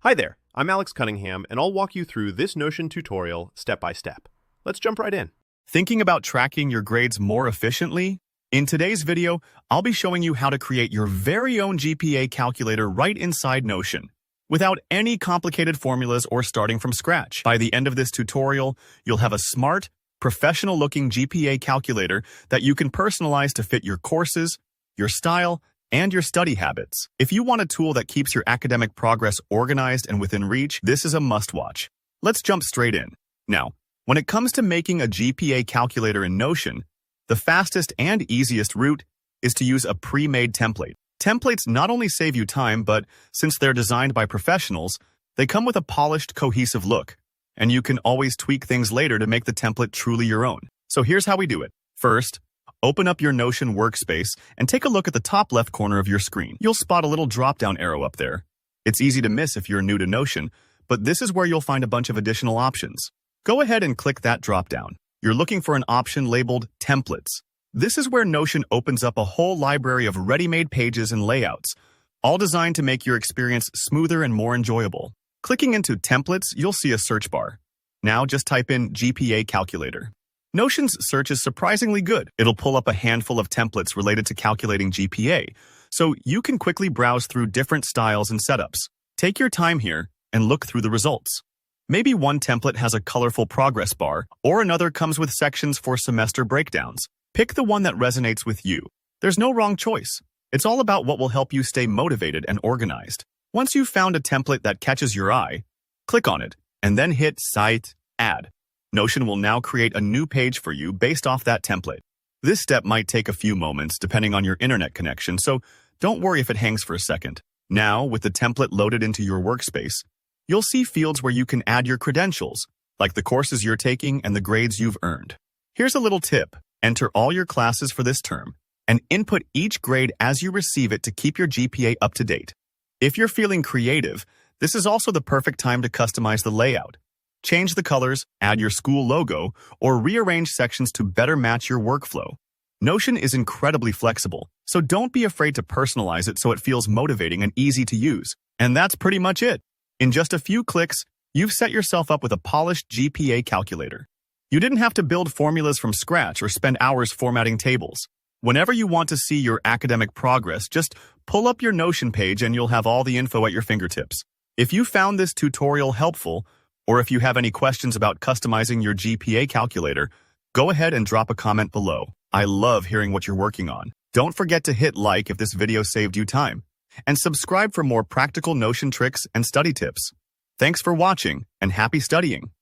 Hi there, I'm Alex Cunningham, and I'll walk you through this Notion tutorial step by step. Let's jump right in. Thinking about tracking your grades more efficiently? In today's video, I'll be showing you how to create your very own GPA calculator right inside Notion, without any complicated formulas or starting from scratch. By the end of this tutorial, you'll have a smart, professional-looking GPA calculator that you can personalize to fit your courses, your style, and your study habits. If you want a tool that keeps your academic progress organized and within reach, this is a must-watch. Let's jump straight in. Now, when it comes to making a GPA calculator in Notion, the fastest and easiest route is to use a pre-made template. Templates not only save you time, but since they're designed by professionals, they come with a polished, cohesive look, and you can always tweak things later to make the template truly your own. So here's how we do it. First, open up your Notion workspace and take a look at the top left corner of your screen. You'll spot a little drop-down arrow up there. It's easy to miss if you're new to Notion, but this is where you'll find a bunch of additional options. Go ahead and click that drop-down. You're looking for an option labeled Templates. This is where Notion opens up a whole library of ready-made pages and layouts, all designed to make your experience smoother and more enjoyable. Clicking into Templates, you'll see a search bar. Now just type in GPA calculator. Notion's search is surprisingly good. It'll pull up a handful of templates related to calculating GPA, so you can quickly browse through different styles and setups. Take your time here and look through the results. Maybe one template has a colorful progress bar, or another comes with sections for semester breakdowns. Pick the one that resonates with you. There's no wrong choice. It's all about what will help you stay motivated and organized. Once you've found a template that catches your eye, click on it, and then hit Cite, Add. Notion will now create a new page for you based off that template. This step might take a few moments depending on your internet connection, so don't worry if it hangs for a second. Now, with the template loaded into your workspace, you'll see fields where you can add your credentials, like the courses you're taking and the grades you've earned. Here's a little tip. Enter all your classes for this term, and input each grade as you receive it to keep your GPA up to date. If you're feeling creative, this is also the perfect time to customize the layout. Change the colors, add your school logo, or rearrange sections to better match your workflow. Notion is incredibly flexible, so don't be afraid to personalize it so it feels motivating and easy to use. And that's pretty much it. In just a few clicks, you've set yourself up with a polished GPA calculator. You didn't have to build formulas from scratch or spend hours formatting tables. Whenever you want to see your academic progress, just pull up your Notion page and you'll have all the info at your fingertips. If you found this tutorial helpful, or if you have any questions about customizing your GPA calculator, go ahead and drop a comment below. I love hearing what you're working on. Don't forget to hit like if this video saved you time, and subscribe for more practical Notion tricks and study tips. Thanks for watching, and happy studying!